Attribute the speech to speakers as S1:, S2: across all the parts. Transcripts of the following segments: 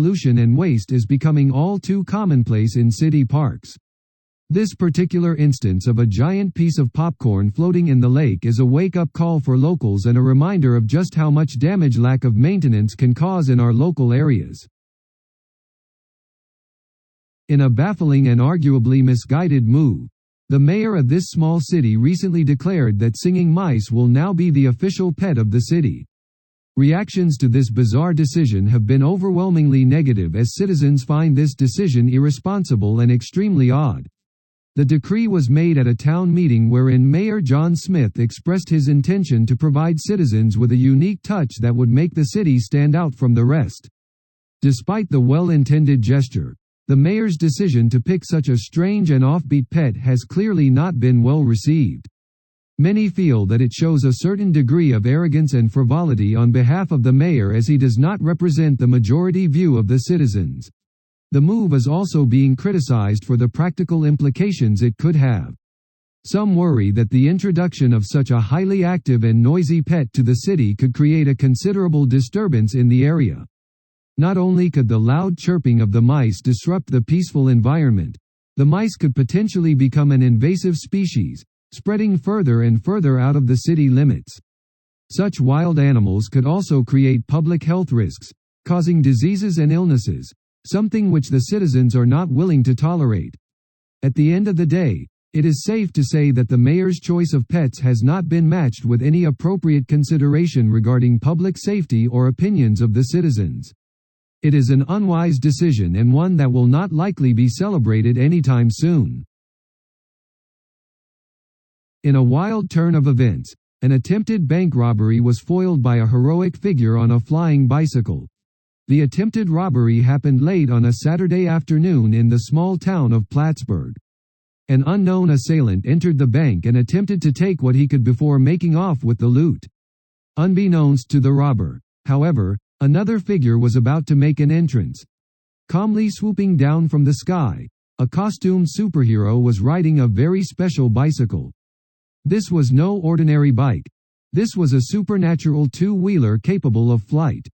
S1: pollution and waste is becoming all too commonplace in city parks. This particular instance of a giant piece of popcorn floating in the lake is a wake-up call for locals and a reminder of just how much damage lack of maintenance can cause in our local areas. In a baffling and arguably misguided move, the mayor of this small city recently declared that singing mice will now be the official pet of the city. Reactions to this bizarre decision have been overwhelmingly negative as citizens find this decision irresponsible and extremely odd. The decree was made at a town meeting wherein Mayor John Smith expressed his intention to provide citizens with a unique touch that would make the city stand out from the rest. Despite the well-intended gesture, the mayor's decision to pick such a strange and offbeat pet has clearly not been well received. Many feel that it shows a certain degree of arrogance and frivolity on behalf of the mayor as he does not represent the majority view of the citizens. The move is also being criticized for the practical implications it could have. Some worry that the introduction of such a highly active and noisy pet to the city could create a considerable disturbance in the area. Not only could the loud chirping of the mice disrupt the peaceful environment, the mice could potentially become an invasive species, spreading further and further out of the city limits. Such wild animals could also create public health risks, causing diseases and illnesses, something which the citizens are not willing to tolerate. At the end of the day, it is safe to say that the mayor's choice of pets has not been matched with any appropriate consideration regarding public safety or opinions of the citizens. It is an unwise decision and one that will not likely be celebrated anytime soon. In a wild turn of events, an attempted bank robbery was foiled by a heroic figure on a flying bicycle. The attempted robbery happened late on a Saturday afternoon in the small town of Plattsburgh. An unknown assailant entered the bank and attempted to take what he could before making off with the loot. Unbeknownst to the robber, however, another figure was about to make an entrance. Calmly swooping down from the sky, a costumed superhero was riding a very special bicycle. This was no ordinary bike. This was a supernatural two-wheeler capable of flight.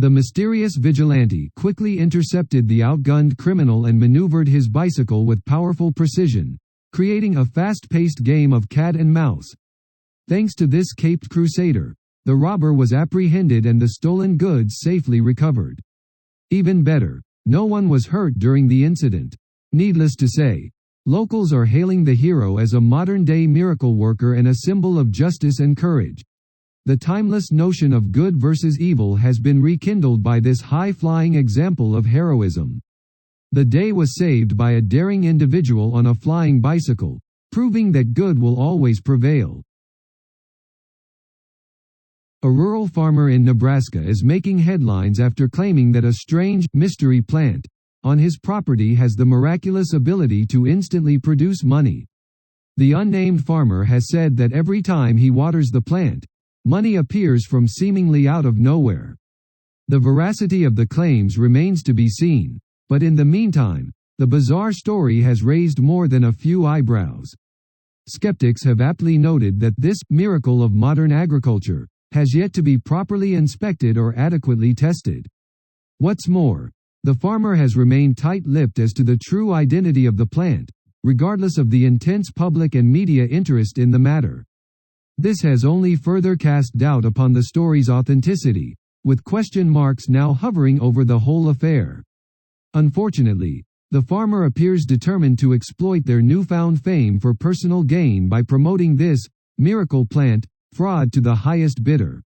S1: The mysterious vigilante quickly intercepted the outgunned criminal and maneuvered his bicycle with powerful precision, creating a fast-paced game of cat and mouse. Thanks to this caped crusader, the robber was apprehended and the stolen goods safely recovered. Even better, no one was hurt during the incident. Needless to say, locals are hailing the hero as a modern-day miracle worker and a symbol of justice and courage. The timeless notion of good versus evil has been rekindled by this high-flying example of heroism. The day was saved by a daring individual on a flying bicycle, proving that good will always prevail. A rural farmer in Nebraska is making headlines after claiming that a strange, mystery plant on his property has the miraculous ability to instantly produce money. The unnamed farmer has said that every time he waters the plant, money appears from seemingly out of nowhere. The veracity of the claims remains to be seen, but in the meantime, the bizarre story has raised more than a few eyebrows. Skeptics have aptly noted that this miracle of modern agriculture has yet to be properly inspected or adequately tested. What's more, the farmer has remained tight-lipped as to the true identity of the plant, regardless of the intense public and media interest in the matter. This has only further cast doubt upon the story's authenticity, with question marks now hovering over the whole affair. Unfortunately, the farmer appears determined to exploit their newfound fame for personal gain by promoting this miracle plant fraud to the highest bidder.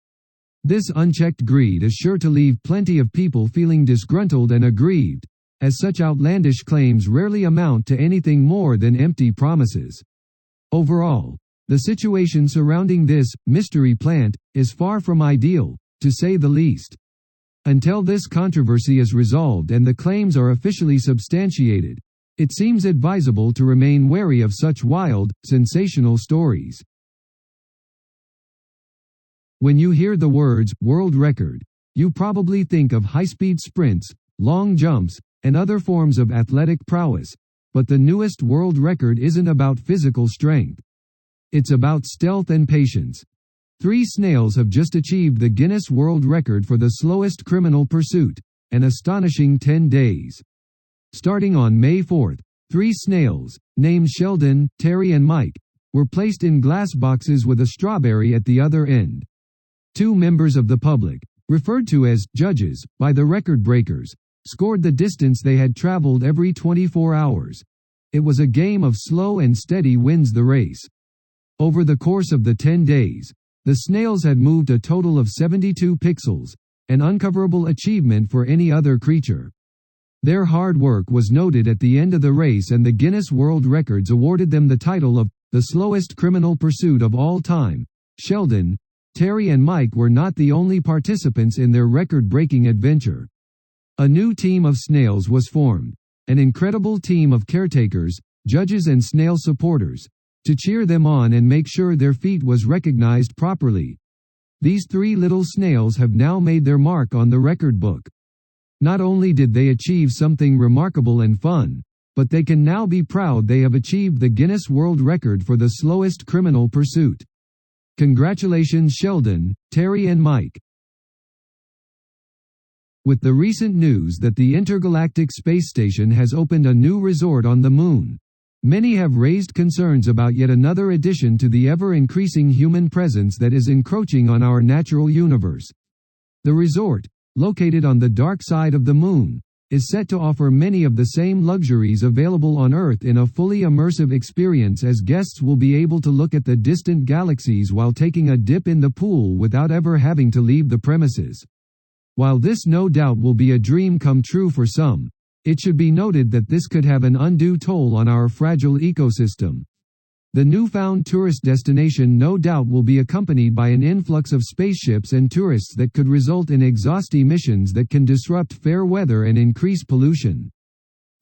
S1: This unchecked greed is sure to leave plenty of people feeling disgruntled and aggrieved, as such outlandish claims rarely amount to anything more than empty promises. Overall, the situation surrounding this mystery plant is far from ideal, to say the least. Until this controversy is resolved and the claims are officially substantiated, it seems advisable to remain wary of such wild, sensational stories. When you hear the words world record, you probably think of high-speed sprints, long jumps, and other forms of athletic prowess, but the newest world record isn't about physical strength. It's about stealth and patience. 3 snails have just achieved the Guinness World Record for the slowest criminal pursuit. an astonishing 10 days. Starting on May 4, 3 snails, named Sheldon, Terry and Mike, were placed in glass boxes with a strawberry at the other end. 2 members of the public, referred to as judges by the record breakers, scored the distance they had traveled every 24 hours. It was a game of slow and steady wins the race. Over the course of the 10 days, the snails had moved a total of 72 pixels, an uncoverable achievement for any other creature. Their hard work was noted at the end of the race, and the Guinness World Records awarded them the title of the slowest criminal pursuit of all time. Sheldon, Terry and Mike were not the only participants in their record-breaking adventure. A new team of snails was formed, an incredible team of caretakers, judges and snail supporters, to cheer them on and make sure their feat was recognized properly. These 3 little snails have now made their mark on the record book. Not only did they achieve something remarkable and fun, but they can now be proud they have achieved the Guinness World Record for the slowest criminal pursuit. Congratulations Sheldon, Terry and Mike. With the recent news that the Intergalactic Space Station has opened a new resort on the Moon, many have raised concerns about yet another addition to the ever-increasing human presence that is encroaching on our natural universe. The resort, located on the dark side of the Moon, is set to offer many of the same luxuries available on Earth in a fully immersive experience, as guests will be able to look at the distant galaxies while taking a dip in the pool without ever having to leave the premises. While this no doubt will be a dream come true for some, it should be noted that this could have an undue toll on our fragile ecosystem. The newfound tourist destination no doubt will be accompanied by an influx of spaceships and tourists that could result in exhaust emissions that can disrupt fair weather and increase pollution.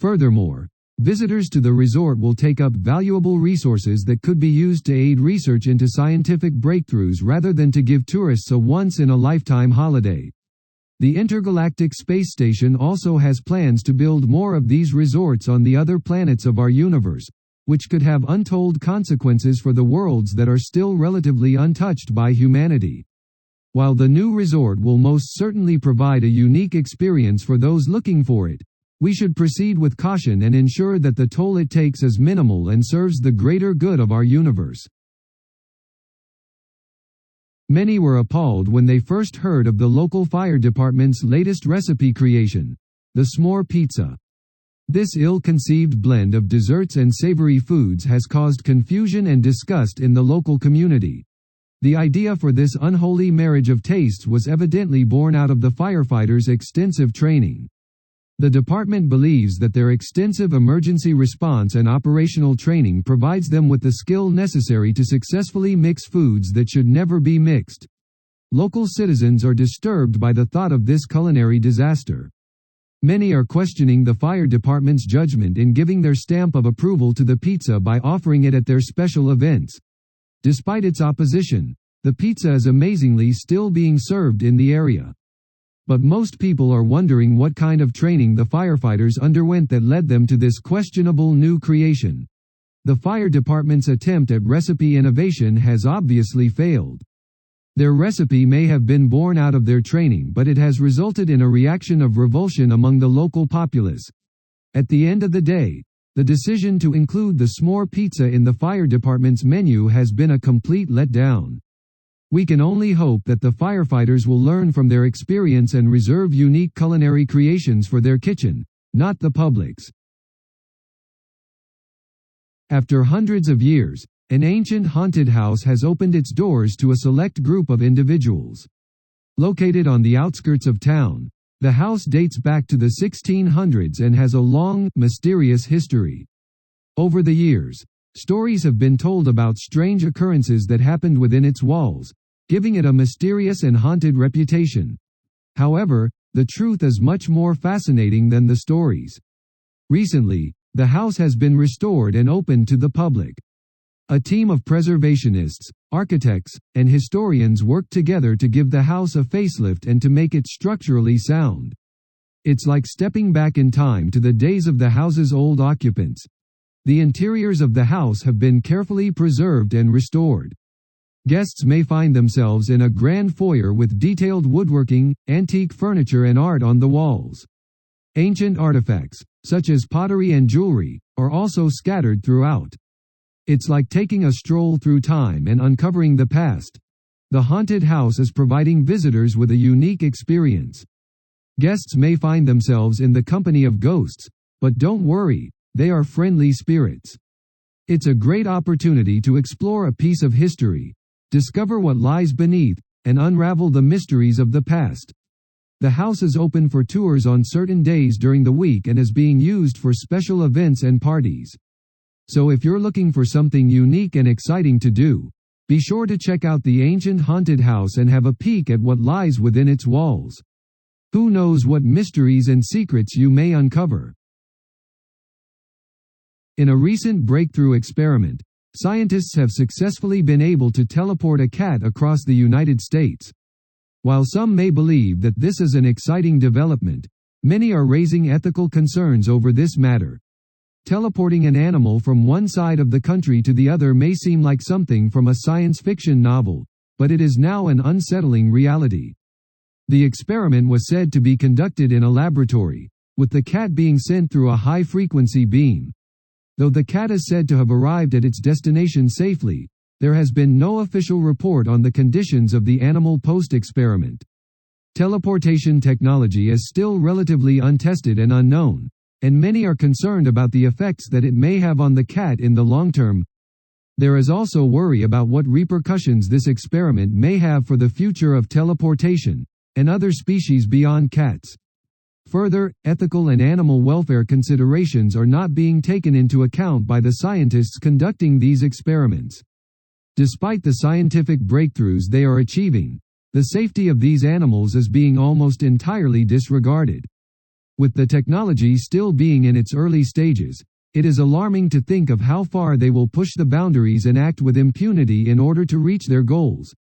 S1: Furthermore, visitors to the resort will take up valuable resources that could be used to aid research into scientific breakthroughs rather than to give tourists a once-in-a-lifetime holiday. The Intergalactic Space Station also has plans to build more of these resorts on the other planets of our universe, which could have untold consequences for the worlds that are still relatively untouched by humanity. While the new resort will most certainly provide a unique experience for those looking for it, we should proceed with caution and ensure that the toll it takes is minimal and serves the greater good of our universe. Many were appalled when they first heard of the local fire department's latest recipe creation, the s'more pizza. This ill-conceived blend of desserts and savory foods has caused confusion and disgust in the local community. The idea for this unholy marriage of tastes was evidently born out of the firefighters' extensive training. The department believes that their extensive emergency response and operational training provides them with the skill necessary to successfully mix foods that should never be mixed. Local citizens are disturbed by the thought of this culinary disaster. Many are questioning the fire department's judgment in giving their stamp of approval to the pizza by offering it at their special events. Despite its opposition, the pizza is amazingly still being served in the area. But most people are wondering what kind of training the firefighters underwent that led them to this questionable new creation. The fire department's attempt at recipe innovation has obviously failed. Their recipe may have been born out of their training, but it has resulted in a reaction of revulsion among the local populace. At the end of the day, the decision to include the s'more pizza in the fire department's menu has been a complete letdown. We can only hope that the firefighters will learn from their experience and reserve unique culinary creations for their kitchen, not the public's. After hundreds of years, an ancient haunted house has opened its doors to a select group of individuals. Located on the outskirts of town, the house dates back to the 1600s and has a long, mysterious history. Over the years, stories have been told about strange occurrences that happened within its walls, giving it a mysterious and haunted reputation. However, the truth is much more fascinating than the stories. Recently, the house has been restored and opened to the public. A team of preservationists, architects, and historians worked together to give the house a facelift and to make it structurally sound. It's like stepping back in time to the days of the house's old occupants. The interiors of the house have been carefully preserved and restored. Guests may find themselves in a grand foyer with detailed woodworking, antique furniture and art on the walls. Ancient artifacts, such as pottery and jewelry, are also scattered throughout. It's like taking a stroll through time and uncovering the past. The haunted house is providing visitors with a unique experience. Guests may find themselves in the company of ghosts, but don't worry, they are friendly spirits. It's a great opportunity to explore a piece of history, discover what lies beneath, and unravel the mysteries of the past. The house is open for tours on certain days during the week and is being used for special events and parties. So if you're looking for something unique and exciting to do, be sure to check out the ancient haunted house and have a peek at what lies within its walls. Who knows what mysteries and secrets you may uncover? In a recent breakthrough experiment, scientists have successfully been able to teleport a cat across the United States. While some may believe that this is an exciting development, many are raising ethical concerns over this matter. Teleporting an animal from one side of the country to the other may seem like something from a science fiction novel, but it is now an unsettling reality. The experiment was said to be conducted in a laboratory, with the cat being sent through a high-frequency beam. Though the cat is said to have arrived at its destination safely, there has been no official report on the conditions of the animal post-experiment. Teleportation technology is still relatively untested and unknown, and many are concerned about the effects that it may have on the cat in the long term. There is also worry about what repercussions this experiment may have for the future of teleportation and other species beyond cats. Further, ethical and animal welfare considerations are not being taken into account by the scientists conducting these experiments. Despite the scientific breakthroughs they are achieving, the safety of these animals is being almost entirely disregarded. With the technology still being in its early stages, it is alarming to think of how far they will push the boundaries and act with impunity in order to reach their goals.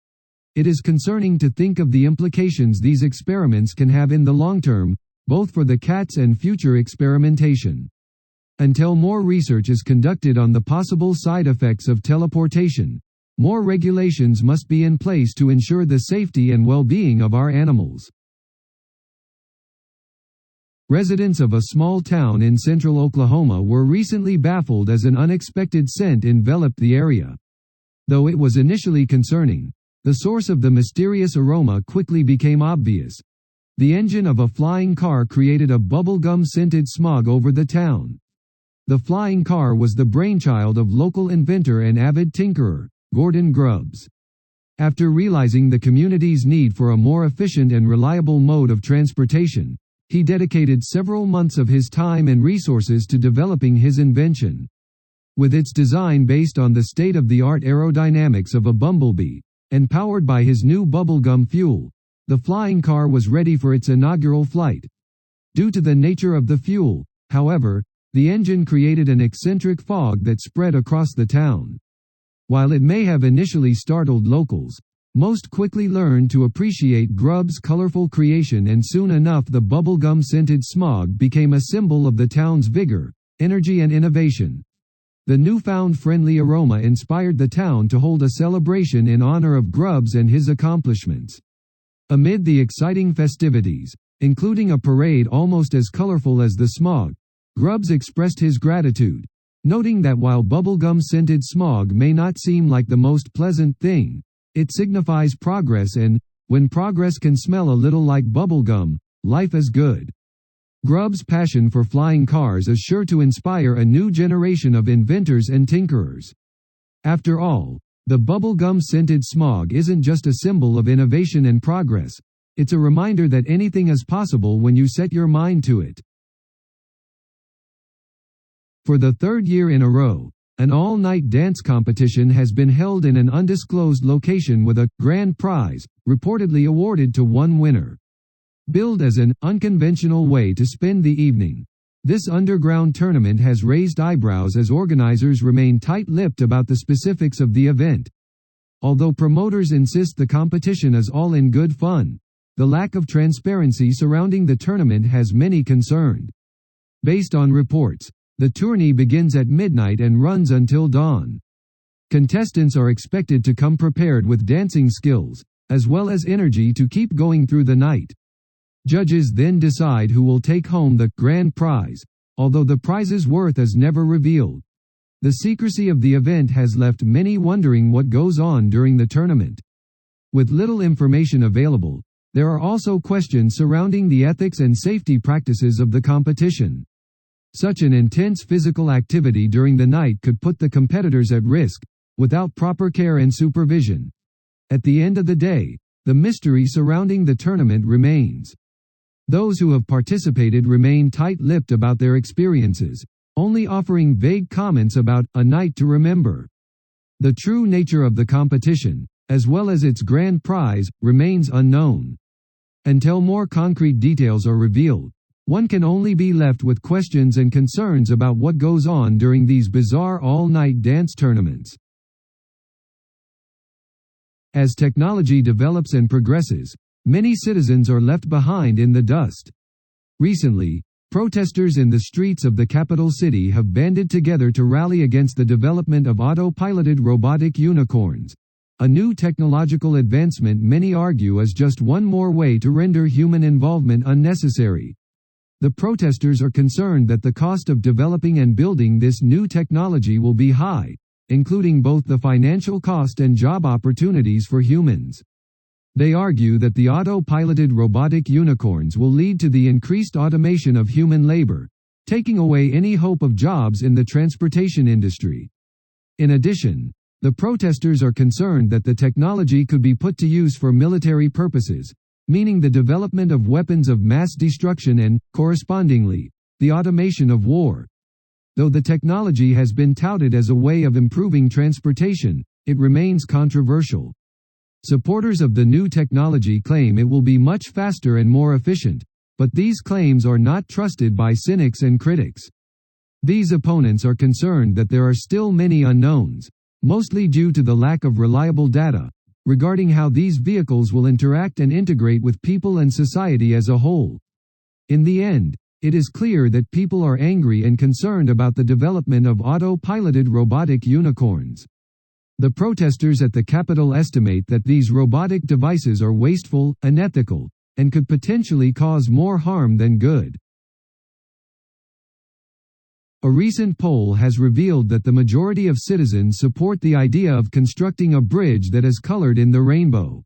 S1: It is concerning to think of the implications these experiments can have in the long term, both for the cats and future experimentation. Until more research is conducted on the possible side effects of teleportation, more regulations must be in place to ensure the safety and well-being of our animals. Residents of a small town in central Oklahoma were recently baffled as an unexpected scent enveloped the area. Though it was initially concerning, the source of the mysterious aroma quickly became obvious. The engine of a flying car created a bubblegum-scented smog over the town. The flying car was the brainchild of local inventor and avid tinkerer, Gordon Grubbs. After realizing the community's need for a more efficient and reliable mode of transportation, he dedicated several months of his time and resources to developing his invention. With its design based on the state-of-the-art aerodynamics of a bumblebee, and powered by his new bubblegum fuel, the flying car was ready for its inaugural flight. Due to the nature of the fuel, however, the engine created an eccentric fog that spread across the town. While it may have initially startled locals, most quickly learned to appreciate Grubbs' colorful creation, and soon enough the bubblegum-scented smog became a symbol of the town's vigor, energy and innovation. The newfound friendly aroma inspired the town to hold a celebration in honor of Grubbs and his accomplishments. Amid the exciting festivities, including a parade almost as colorful as the smog, Grubbs expressed his gratitude, noting that while bubblegum-scented smog may not seem like the most pleasant thing, it signifies progress, and, when progress can smell a little like bubblegum, life is good. Grubbs' passion for flying cars is sure to inspire a new generation of inventors and tinkerers. After all, the bubblegum-scented smog isn't just a symbol of innovation and progress, it's a reminder that anything is possible when you set your mind to it. For the third year in a row, an all-night dance competition has been held in an undisclosed location with a grand prize, reportedly awarded to one winner. Billed as an unconventional way to spend the evening, this underground tournament has raised eyebrows as organizers remain tight-lipped about the specifics of the event. Although promoters insist the competition is all in good fun, the lack of transparency surrounding the tournament has many concerned. Based on reports, the tourney begins at midnight and runs until dawn. Contestants are expected to come prepared with dancing skills, as well as energy to keep going through the night. Judges then decide who will take home the grand prize, although the prize's worth is never revealed. The secrecy of the event has left many wondering what goes on during the tournament. With little information available, there are also questions surrounding the ethics and safety practices of the competition. Such an intense physical activity during the night could put the competitors at risk, without proper care and supervision. At the end of the day, the mystery surrounding the tournament remains. Those who have participated remain tight-lipped about their experiences, only offering vague comments about a night to remember. The true nature of the competition, as well as its grand prize, remains unknown. Until more concrete details are revealed, one can only be left with questions and concerns about what goes on during these bizarre all-night dance tournaments. As technology develops and progresses, many citizens are left behind in the dust. Recently, protesters in the streets of the capital city have banded together to rally against the development of auto-piloted robotic unicorns, a new technological advancement many argue is just one more way to render human involvement unnecessary. The protesters are concerned that the cost of developing and building this new technology will be high, including both the financial cost and job opportunities for humans. They argue that the auto-piloted robotic unicorns will lead to the increased automation of human labor, taking away any hope of jobs in the transportation industry. In addition, the protesters are concerned that the technology could be put to use for military purposes, meaning the development of weapons of mass destruction and, correspondingly, the automation of war. Though the technology has been touted as a way of improving transportation, it remains controversial. Supporters of the new technology claim it will be much faster and more efficient, but these claims are not trusted by cynics and critics. These opponents are concerned that there are still many unknowns, mostly due to the lack of reliable data, regarding how these vehicles will interact and integrate with people and society as a whole. In the end, it is clear that people are angry and concerned about the development of auto-piloted robotic unicorns. The protesters at the Capitol estimate that these robotic devices are wasteful, unethical, and could potentially cause more harm than good. A recent poll has revealed that the majority of citizens support the idea of constructing a bridge that is colored in the rainbow.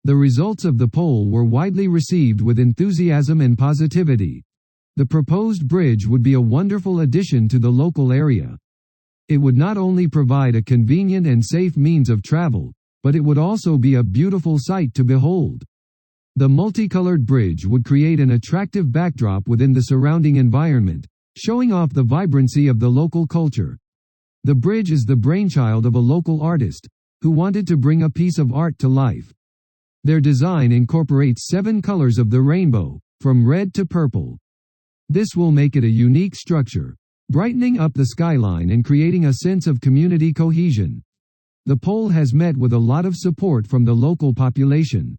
S1: The results of the poll were widely received with enthusiasm and positivity. The proposed bridge would be a wonderful addition to the local area. It would not only provide a convenient and safe means of travel, but it would also be a beautiful sight to behold. The multicolored bridge would create an attractive backdrop within the surrounding environment, showing off the vibrancy of the local culture. The bridge is the brainchild of a local artist, who wanted to bring a piece of art to life. Their design incorporates 7 colors of the rainbow, from red to purple. This will make it a unique structure, brightening up the skyline and creating a sense of community cohesion. The poll has met with a lot of support from the local population.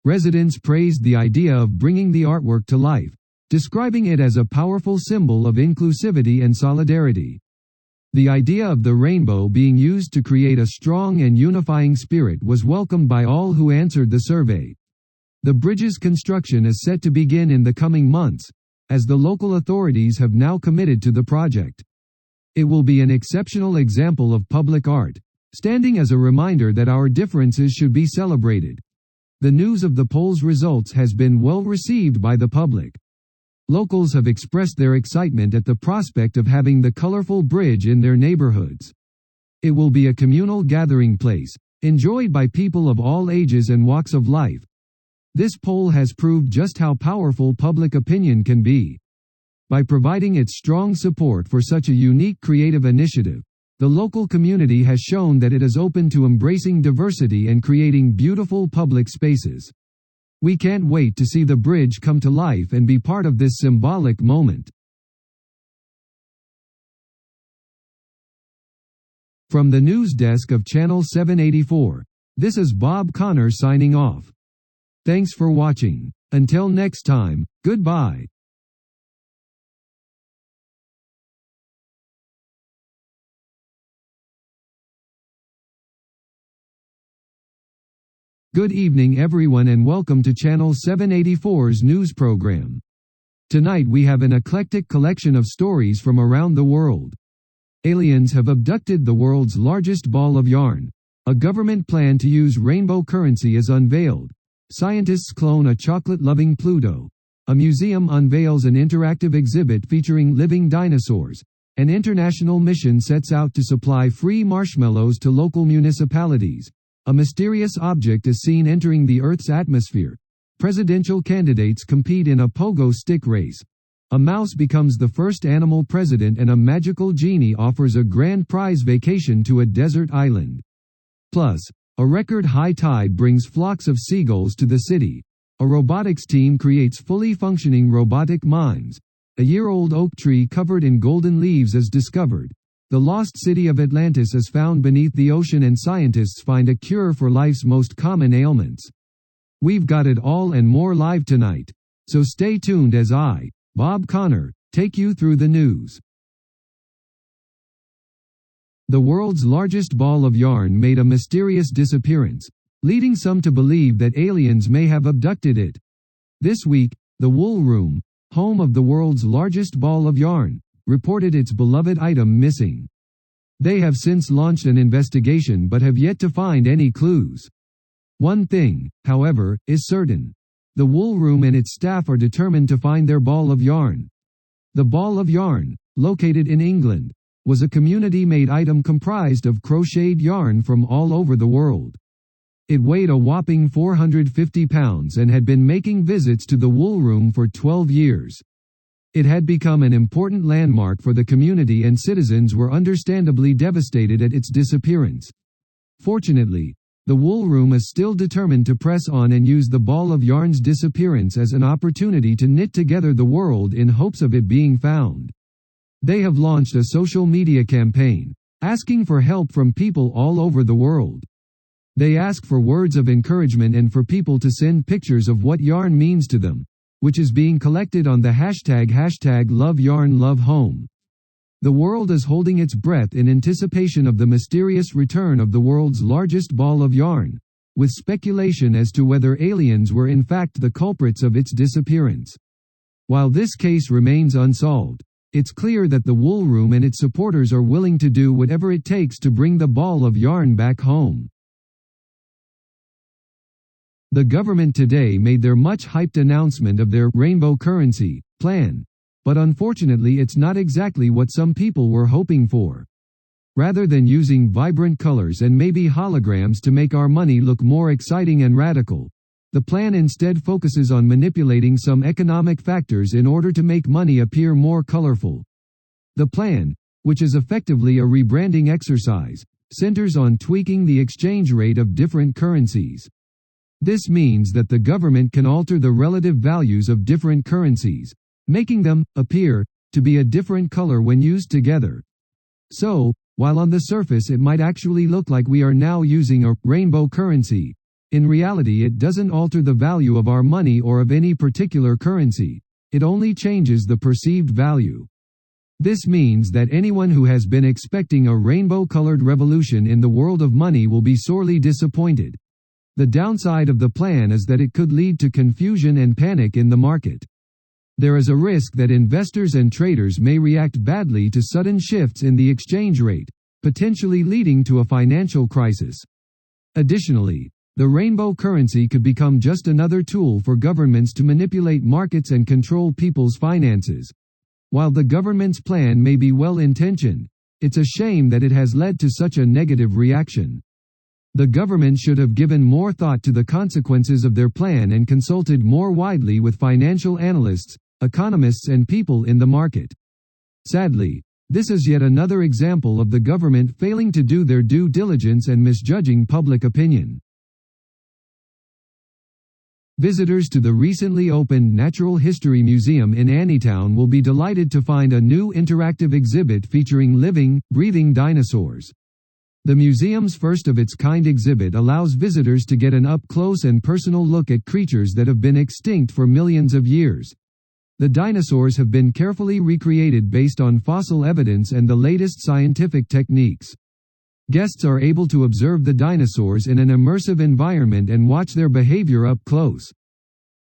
S1: Residents praised the idea of bringing the artwork to life, describing it as a powerful symbol of inclusivity and solidarity. The idea of the rainbow being used to create a strong and unifying spirit was welcomed by all who answered the survey. The bridge's construction is set to begin in the coming months, as the local authorities have now committed to the project. It will be an exceptional example of public art, standing as a reminder that our differences should be celebrated. The news of the poll's results has been well received by the public. Locals have expressed their excitement at the prospect of having the colorful bridge in their neighborhoods. It will be a communal gathering place, enjoyed by people of all ages and walks of life. This poll has proved just how powerful public opinion can be. By providing its strong support for such a unique creative initiative, the local community has shown that it is open to embracing diversity and creating beautiful public spaces. We can't wait to see the bridge come to life and be part of this symbolic moment. From the news desk of Channel 784, this is Bob Connor signing off. Thanks for watching. Until next time, goodbye. Good evening everyone and welcome to Channel 784's news program. Tonight we have an eclectic collection of stories from around the world. Aliens have abducted the world's largest ball of yarn. A government plan to use rainbow currency is unveiled. Scientists clone a chocolate-loving Pluto. A museum unveils an interactive exhibit featuring living dinosaurs. An international mission sets out to supply free marshmallows to local municipalities. A mysterious object is seen entering the Earth's atmosphere. Presidential candidates compete in a pogo stick race. A mouse becomes the first animal president and a magical genie offers a grand prize vacation to a desert island. Plus, a record high tide brings flocks of seagulls to the city. A robotics team creates fully functioning robotic mimes. A year-old oak tree covered in golden leaves is discovered. The lost city of Atlantis is found beneath the ocean and scientists find a cure for life's most common ailments. We've got it all and more live tonight. So stay tuned as I, Bob Connor, take you through the news. The world's largest ball of yarn made a mysterious disappearance, leading some to believe that aliens may have abducted it. This week, the Wool Room, home of the world's largest ball of yarn, reported its beloved item missing. They have since launched an investigation but have yet to find any clues. One thing, however, is certain. The Wool Room and its staff are determined to find their ball of yarn. The ball of yarn, located in England, was a community-made item comprised of crocheted yarn from all over the world. It weighed a whopping 450 pounds and had been making visits to the Wool Room for 12 years. It had become an important landmark for the community and citizens were understandably devastated at its disappearance. Fortunately, the Wool Room is still determined to press on and use the ball of yarn's disappearance as an opportunity to knit together the world in hopes of it being found. They have launched a social media campaign, asking for help from people all over the world. They ask for words of encouragement and for people to send pictures of what yarn means to them, which is being collected on the hashtag #LoveYarnLoveHome. The world is holding its breath in anticipation of the mysterious return of the world's largest ball of yarn, with speculation as to whether aliens were in fact the culprits of its disappearance. While this case remains unsolved, it's clear that the Wool Room and its supporters are willing to do whatever it takes to bring the ball of yarn back home. The government today made their much-hyped announcement of their rainbow currency plan, but unfortunately it's not exactly what some people were hoping for. Rather than using vibrant colors and maybe holograms to make our money look more exciting and radical, the plan instead focuses on manipulating some economic factors in order to make money appear more colorful. The plan, which is effectively a rebranding exercise, centers on tweaking the exchange rate of different currencies. This means that the government can alter the relative values of different currencies, making them appear to be a different color when used together. So, while on the surface it might actually look like we are now using a rainbow currency, in reality it doesn't alter the value of our money or of any particular currency, it only changes the perceived value. This means that anyone who has been expecting a rainbow-colored revolution in the world of money will be sorely disappointed. The downside of the plan is that it could lead to confusion and panic in the market. There is a risk that investors and traders may react badly to sudden shifts in the exchange rate, potentially leading to a financial crisis. Additionally, the rainbow currency could become just another tool for governments to manipulate markets and control people's finances. While the government's plan may be well-intentioned, it's a shame that it has led to such a negative reaction. The government should have given more thought to the consequences of their plan and consulted more widely with financial analysts, economists and people in the market. Sadly, this is yet another example of the government failing to do their due diligence and misjudging public opinion. Visitors to the recently opened Natural History Museum in Anytown will be delighted to find a new interactive exhibit featuring living, breathing dinosaurs. The museum's first-of-its-kind exhibit allows visitors to get an up-close and personal look at creatures that have been extinct for millions of years. The dinosaurs have been carefully recreated based on fossil evidence and the latest scientific techniques. Guests are able to observe the dinosaurs in an immersive environment and watch their behavior up close.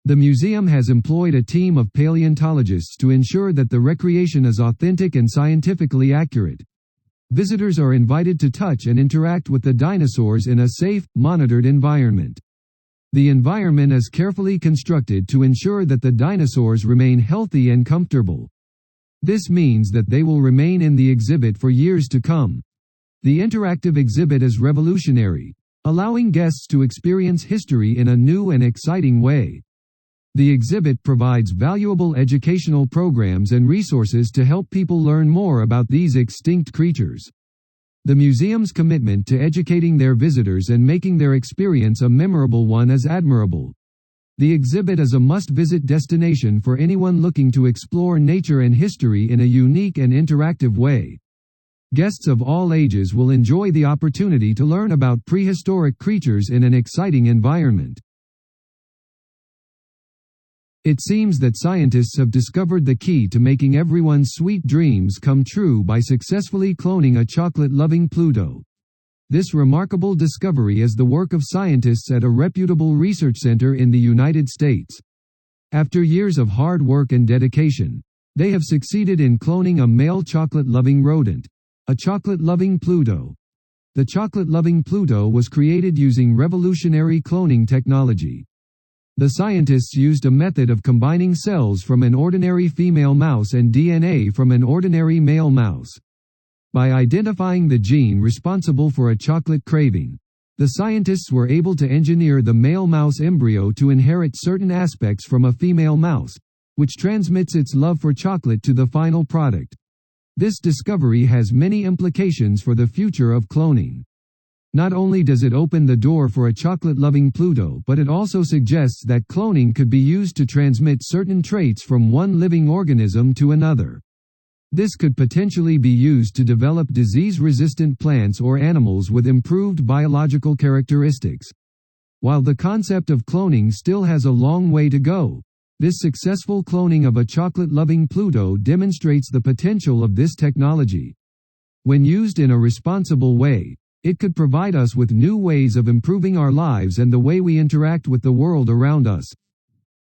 S1: The museum has employed a team of paleontologists to ensure that the recreation is authentic and scientifically accurate. Visitors are invited to touch and interact with the dinosaurs in a safe, monitored environment. The environment is carefully constructed to ensure that the dinosaurs remain healthy and comfortable. This means that they will remain in the exhibit for years to come. The interactive exhibit is revolutionary, allowing guests to experience history in a new and exciting way. The exhibit provides valuable educational programs and resources to help people learn more about these extinct creatures. The museum's commitment to educating their visitors and making their experience a memorable one is admirable. The exhibit is a must-visit destination for anyone looking to explore nature and history in a unique and interactive way. Guests of all ages will enjoy the opportunity to learn about prehistoric creatures in an exciting environment. It seems that scientists have discovered the key to making everyone's sweet dreams come true by successfully cloning a chocolate-loving Pluto. This remarkable discovery is the work of scientists at a reputable research center in the United States. After years of hard work and dedication, they have succeeded in cloning a male chocolate-loving rodent, a chocolate-loving Pluto. The chocolate-loving Pluto was created using revolutionary cloning technology. The scientists used a method of combining cells from an ordinary female mouse and DNA from an ordinary male mouse. By identifying the gene responsible for a chocolate craving, the scientists were able to engineer the male mouse embryo to inherit certain aspects from a female mouse, which transmits its love for chocolate to the final product. This discovery has many implications for the future of cloning. Not only does it open the door for a chocolate-loving Pluto, but it also suggests that cloning could be used to transmit certain traits from one living organism to another. This could potentially be used to develop disease-resistant plants or animals with improved biological characteristics. While the concept of cloning still has a long way to go, this successful cloning of a chocolate-loving Pluto demonstrates the potential of this technology. When used in a responsible way, it could provide us with new ways of improving our lives and the way we interact with the world around us.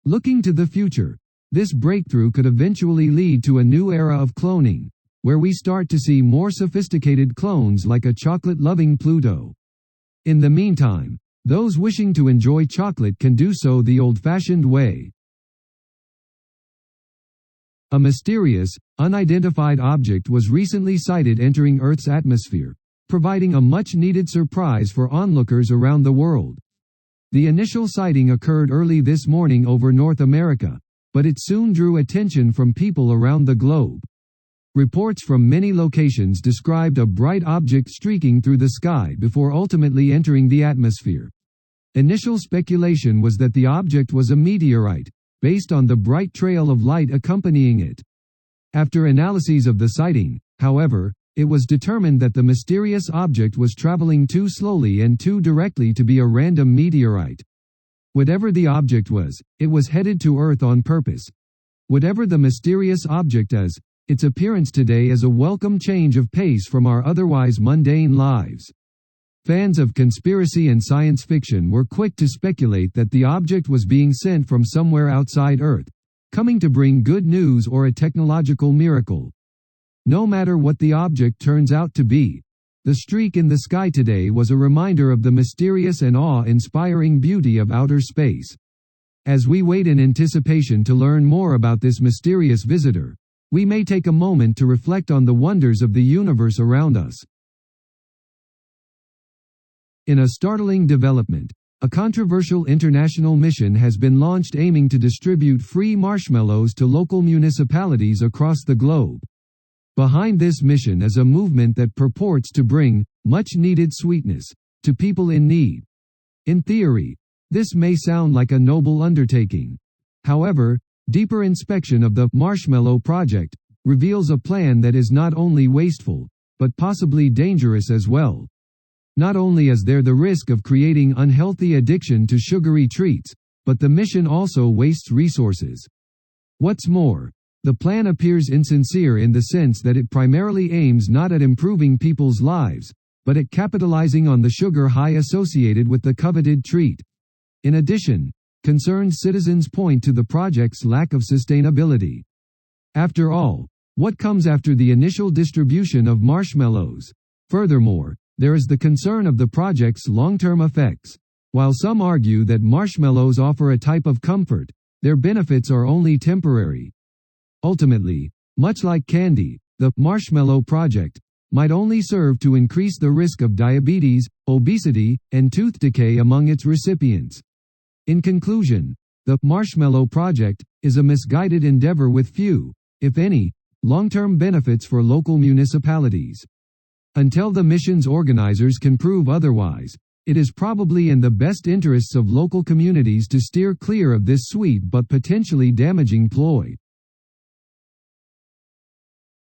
S1: Looking to the future, this breakthrough could eventually lead to a new era of cloning, where we start to see more sophisticated clones like a chocolate-loving Pluto. In the meantime, those wishing to enjoy chocolate can do so the old-fashioned way. A mysterious, unidentified object was recently sighted entering Earth's atmosphere, providing a much-needed surprise for onlookers around the world. The initial sighting occurred early this morning over North America, but it soon drew attention from people around the globe. Reports from many locations described a bright object streaking through the sky before ultimately entering the atmosphere. Initial speculation was that the object was a meteorite, based on the bright trail of light accompanying it. After analyses of the sighting, however, it was determined that the mysterious object was traveling too slowly and too directly to be a random meteorite. Whatever the object was, it was headed to Earth on purpose. Whatever the mysterious object is, its appearance today is a welcome change of pace from our otherwise mundane lives. Fans of conspiracy and science fiction were quick to speculate that the object was being sent from somewhere outside Earth, coming to bring good news or a technological miracle. No matter what the object turns out to be, the streak in the sky today was a reminder of the mysterious and awe-inspiring beauty of outer space. As we wait in anticipation to learn more about this mysterious visitor, we may take a moment to reflect on the wonders of the universe around us. In a startling development, a controversial international mission has been launched aiming to distribute free marshmallows to local municipalities across the globe. Behind this mission is a movement that purports to bring much-needed sweetness to people in need. In theory, this may sound like a noble undertaking. However, deeper inspection of the Marshmallow Project reveals a plan that is not only wasteful, but possibly dangerous as well. Not only is there the risk of creating unhealthy addiction to sugary treats, but the mission also wastes resources. What's more, the plan appears insincere in the sense that it primarily aims not at improving people's lives, but at capitalizing on the sugar high associated with the coveted treat. In addition, concerned citizens point to the project's lack of sustainability. After all, what comes after the initial distribution of marshmallows? Furthermore, there is the concern of the project's long-term effects. While some argue that marshmallows offer a type of comfort, their benefits are only temporary. Ultimately, much like candy, the marshmallow project might only serve to increase the risk of diabetes, obesity, and tooth decay among its recipients. In conclusion, the marshmallow project is a misguided endeavor with few, if any, long-term benefits for local municipalities. Until the mission's organizers can prove otherwise, it is probably in the best interests of local communities to steer clear of this sweet but potentially damaging ploy.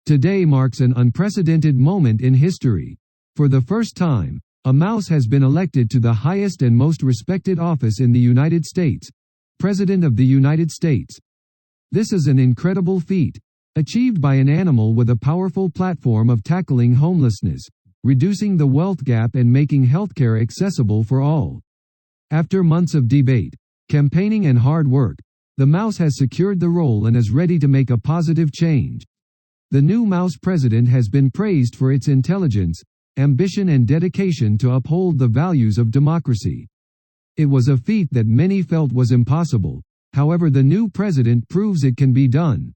S1: Today marks an unprecedented moment in history. For the first time, a mouse has been elected to the highest and most respected office in the United States, President of the United States. This is an incredible feat, achieved by an animal with a powerful platform of tackling homelessness, reducing the wealth gap and making healthcare accessible for all. After months of debate, campaigning and hard work, the mouse has secured the role and is ready to make a positive change. The new mouse president has been praised for its intelligence, ambition and dedication to uphold the values of democracy. It was a feat that many felt was impossible, however the new president proves it can be done.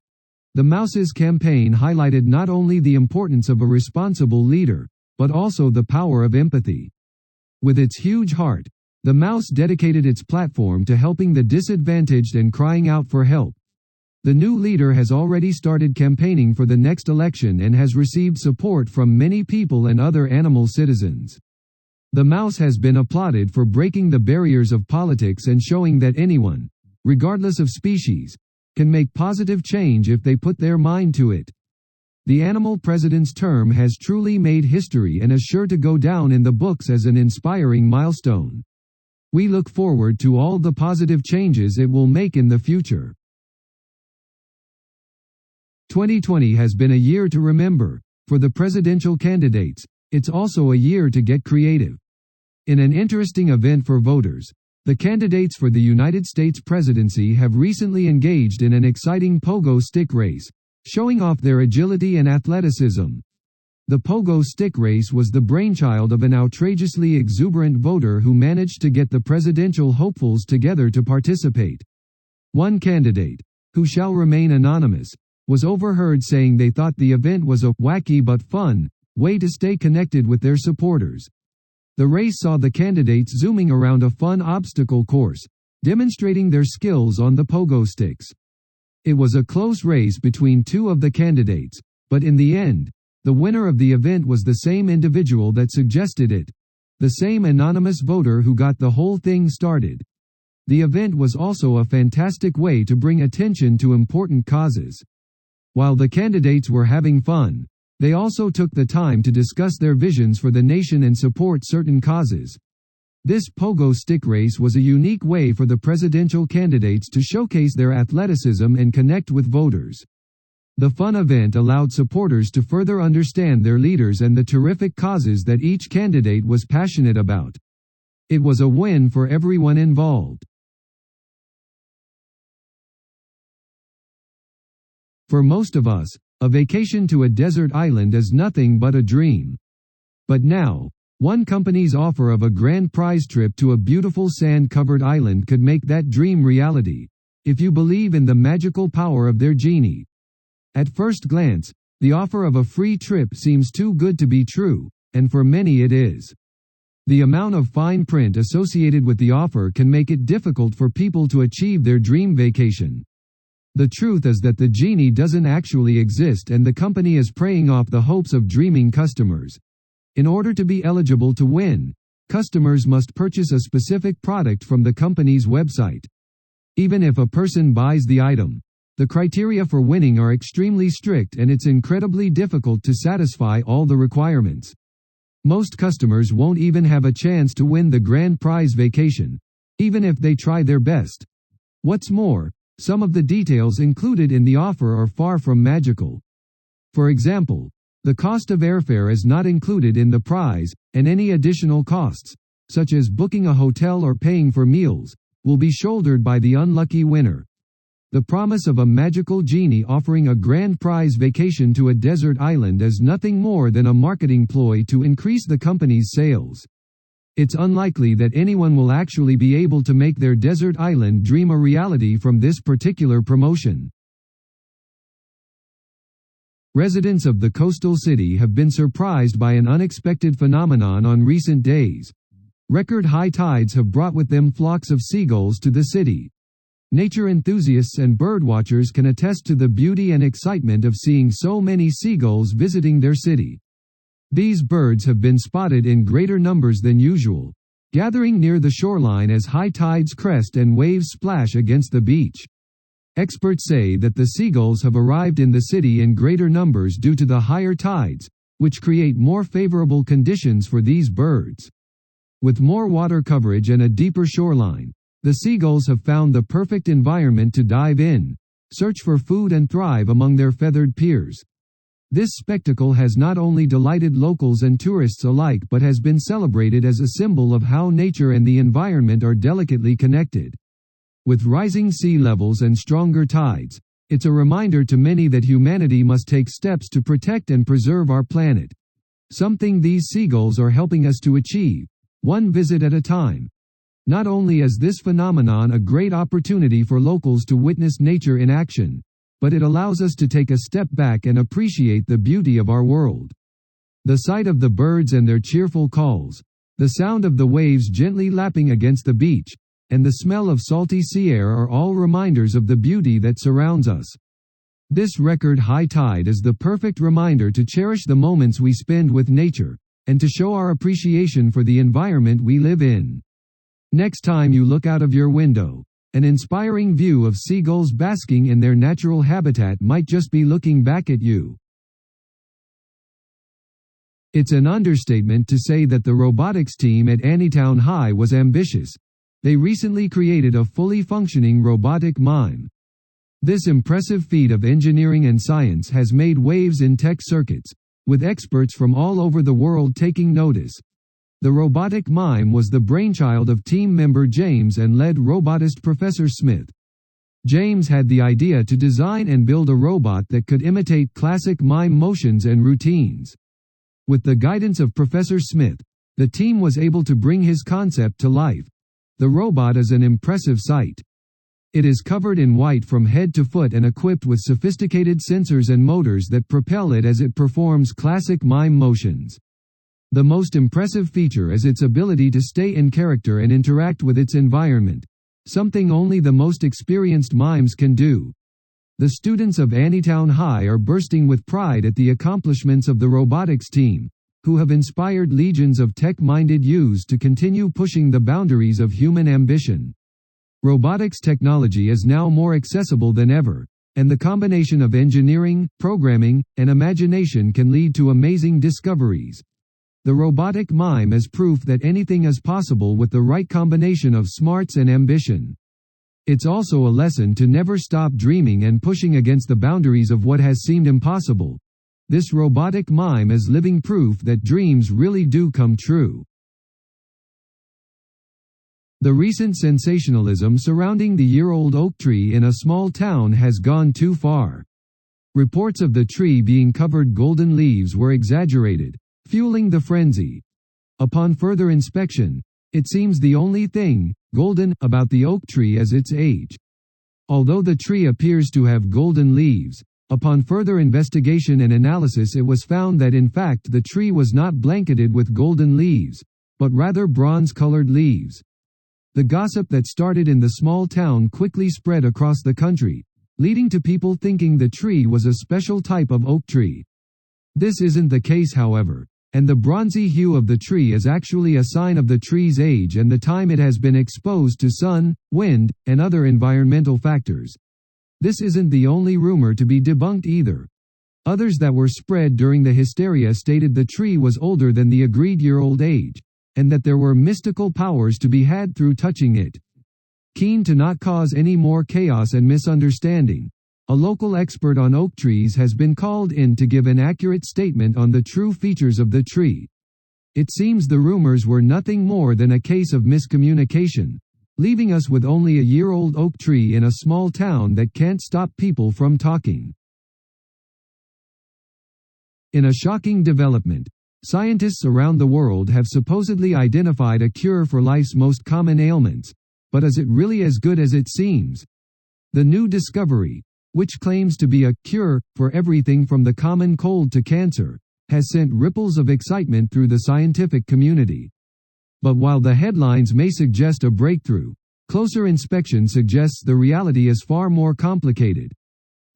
S1: The mouse's campaign highlighted not only the importance of a responsible leader, but also the power of empathy. With its huge heart, the mouse dedicated its platform to helping the disadvantaged and crying out for help. The new leader has already started campaigning for the next election and has received support from many people and other animal citizens. The mouse has been applauded for breaking the barriers of politics and showing that anyone, regardless of species, can make positive change if they put their mind to it. The animal president's term has truly made history and is sure to go down in the books as an inspiring milestone. We look forward to all the positive changes it will make in the future. 2020 has been a year to remember. For the presidential candidates, it's also a year to get creative. In an interesting event for voters, the candidates for the United States presidency have recently engaged in an exciting pogo stick race, showing off their agility and athleticism. The pogo stick race was the brainchild of an outrageously exuberant voter who managed to get the presidential hopefuls together to participate. One candidate, who shall remain anonymous, was overheard saying they thought the event was a wacky but fun way to stay connected with their supporters. The race saw the candidates zooming around a fun obstacle course, demonstrating their skills on the pogo sticks. It was a close race between two of the candidates, but in the end, the winner of the event was the same individual that suggested it, the same anonymous voter who got the whole thing started. The event was also a fantastic way to bring attention to important causes. While the candidates were having fun, they also took the time to discuss their visions for the nation and support certain causes. This pogo stick race was a unique way for the presidential candidates to showcase their athleticism and connect with voters. The fun event allowed supporters to further understand their leaders and the terrific causes that each candidate was passionate about. It was a win for everyone involved. For most of us, a vacation to a desert island is nothing but a dream. But now, one company's offer of a grand prize trip to a beautiful sand-covered island could make that dream reality, if you believe in the magical power of their genie. At first glance, the offer of a free trip seems too good to be true, and for many it is. The amount of fine print associated with the offer can make it difficult for people to achieve their dream vacation. The truth is that the genie doesn't actually exist and the company is preying off the hopes of dreaming customers. In order to be eligible to win, customers must purchase a specific product from the company's website. Even if a person buys the item, the criteria for winning are extremely strict and it's incredibly difficult to satisfy all the requirements. Most customers won't even have a chance to win the grand prize vacation, even if they try their best. What's more, some of the details included in the offer are far from magical. For example, The cost of airfare is not included in the prize, and any additional costs, such as booking a hotel or paying for meals, will be shouldered by the unlucky winner. The promise of a magical genie offering a grand prize vacation to a desert island is nothing more than a marketing ploy to increase the company's sales. It's unlikely that anyone will actually be able to make their desert island dream a reality from this particular promotion. Residents of the coastal city have been surprised by an unexpected phenomenon on recent days. Record high tides have brought with them flocks of seagulls to the city. Nature enthusiasts and birdwatchers can attest to the beauty and excitement of seeing so many seagulls visiting their city. These birds have been spotted in greater numbers than usual, gathering near the shoreline as high tides crest and waves splash against the beach. Experts say that the seagulls have arrived in the city in greater numbers due to the higher tides, which create more favorable conditions for these birds. With more water coverage and a deeper shoreline, the seagulls have found the perfect environment to dive in, search for food and thrive among their feathered peers. This spectacle has not only delighted locals and tourists alike but has been celebrated as a symbol of how nature and the environment are delicately connected. With rising sea levels and stronger tides, it's a reminder to many that humanity must take steps to protect and preserve our planet. Something these seagulls are helping us to achieve, one visit at a time. Not only is this phenomenon a great opportunity for locals to witness nature in action, but it allows us to take a step back and appreciate the beauty of our world. The sight of the birds and their cheerful calls, the sound of the waves gently lapping against the beach, and the smell of salty sea air are all reminders of the beauty that surrounds us. This record high tide is the perfect reminder to cherish the moments we spend with nature, and to show our appreciation for the environment we live in. Next time you look out of your window, an inspiring view of seagulls basking in their natural habitat might just be looking back at you. It's an understatement to say that the robotics team at Anytown High was ambitious. They recently created a fully functioning robotic mime. This impressive feat of engineering and science has made waves in tech circuits, with experts from all over the world taking notice. The robotic mime was the brainchild of team member James and lead robotist Professor Smith. James had the idea to design and build a robot that could imitate classic mime motions and routines. With the guidance of Professor Smith, the team was able to bring his concept to life. The robot is an impressive sight. It is covered in white from head to foot and equipped with sophisticated sensors and motors that propel it as it performs classic mime motions. The most impressive feature is its ability to stay in character and interact with its environment, something only the most experienced mimes can do. The students of Anytown High are bursting with pride at the accomplishments of the robotics team, who have inspired legions of tech-minded youths to continue pushing the boundaries of human ambition. Robotics technology is now more accessible than ever, and the combination of engineering, programming, and imagination can lead to amazing discoveries. The robotic mime is proof that anything is possible with the right combination of smarts and ambition. It's also a lesson to never stop dreaming and pushing against the boundaries of what has seemed impossible. This robotic mime is living proof that dreams really do come true. The recent sensationalism surrounding the year-old oak tree in a small town has gone too far. Reports of the tree being covered golden leaves were exaggerated, fueling the frenzy. Upon further inspection, it seems the only thing golden about the oak tree is its age. Although the tree appears to have golden leaves, upon further investigation and analysis it was found that in fact the tree was not blanketed with golden leaves, but rather bronze-colored leaves. The gossip that started in the small town quickly spread across the country, leading to people thinking the tree was a special type of oak tree. This isn't the case, however, and the bronzy hue of the tree is actually a sign of the tree's age and the time it has been exposed to sun, wind, and other environmental factors. This isn't the only rumor to be debunked either. Others that were spread during the hysteria stated the tree was older than the agreed year-old age, and that there were mystical powers to be had through touching it. Keen to not cause any more chaos and misunderstanding, a local expert on oak trees has been called in to give an accurate statement on the true features of the tree. It seems the rumors were nothing more than a case of miscommunication, leaving us with only a year-old oak tree in a small town that can't stop people from talking. In a shocking development, scientists around the world have supposedly identified a cure for life's most common ailments, but is it really as good as it seems? The new discovery, which claims to be a cure for everything from the common cold to cancer, has sent ripples of excitement through the scientific community. But while the headlines may suggest a breakthrough, closer inspection suggests the reality is far more complicated.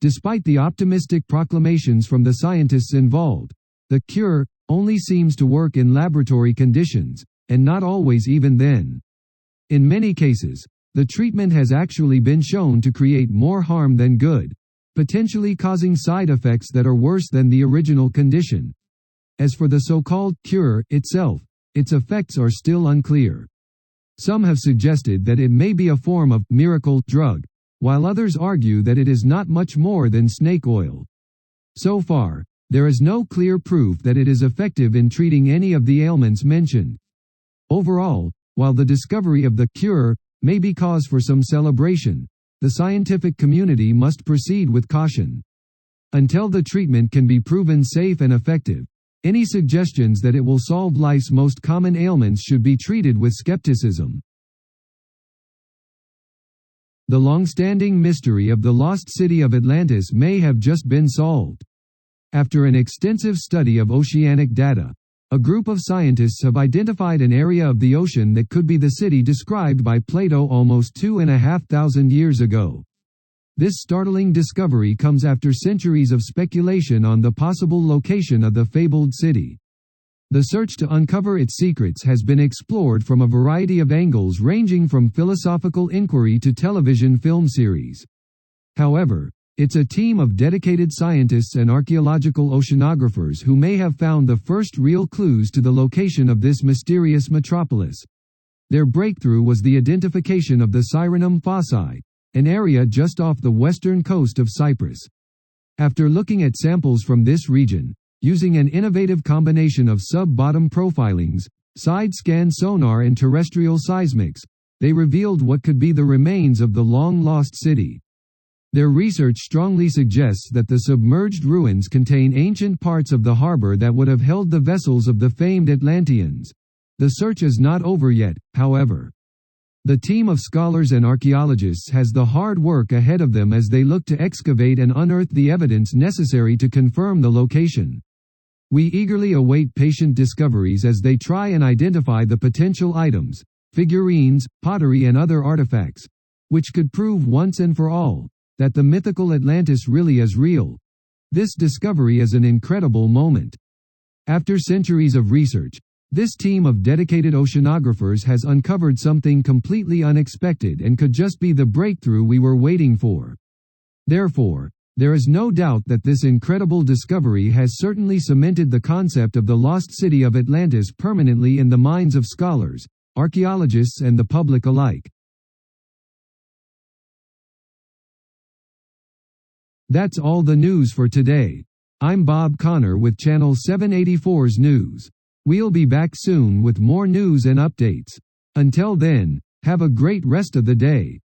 S1: Despite the optimistic proclamations from the scientists involved, the cure only seems to work in laboratory conditions, and not always even then. In many cases, the treatment has actually been shown to create more harm than good, potentially causing side effects that are worse than the original condition. As for the so-called cure itself, its effects are still unclear. Some have suggested that it may be a form of miracle drug, while others argue that it is not much more than snake oil. So far, there is no clear proof that it is effective in treating any of the ailments mentioned. Overall, while the discovery of the cure may be cause for some celebration, the scientific community must proceed with caution. Until the treatment can be proven safe and effective, any suggestions that it will solve life's most common ailments should be treated with skepticism. The long-standing mystery of the lost city of Atlantis may have just been solved. After an extensive study of oceanic data, a group of scientists have identified an area of the ocean that could be the city described by Plato almost 2,500 years ago. This startling discovery comes after centuries of speculation on the possible location of the fabled city. The search to uncover its secrets has been explored from a variety of angles ranging from philosophical inquiry to television film series. However, it's a team of dedicated scientists and archaeological oceanographers who may have found the first real clues to the location of this mysterious metropolis. Their breakthrough was the identification of the Sirenum fossae, an area just off the western coast of Cyprus. After looking at samples from this region, using an innovative combination of sub-bottom profilings, side-scan sonar and terrestrial seismics, they revealed what could be the remains of the long-lost city. Their research strongly suggests that the submerged ruins contain ancient parts of the harbor that would have held the vessels of the famed Atlanteans. The search is not over yet, however. The team of scholars and archaeologists has the hard work ahead of them as they look to excavate and unearth the evidence necessary to confirm the location. We eagerly await patient discoveries as they try and identify the potential items, figurines, pottery and other artifacts, which could prove once and for all that the mythical Atlantis really is real. This discovery is an incredible moment. After centuries of research, this team of dedicated oceanographers has uncovered something completely unexpected and could just be the breakthrough we were waiting for. Therefore, there is no doubt that this incredible discovery has certainly cemented the concept of the lost city of Atlantis permanently in the minds of scholars, archaeologists and the public alike. That's all the news for today. I'm Bob Connor with Channel 784's News. We'll be back soon with more news and updates. Until then, have a great rest of the day.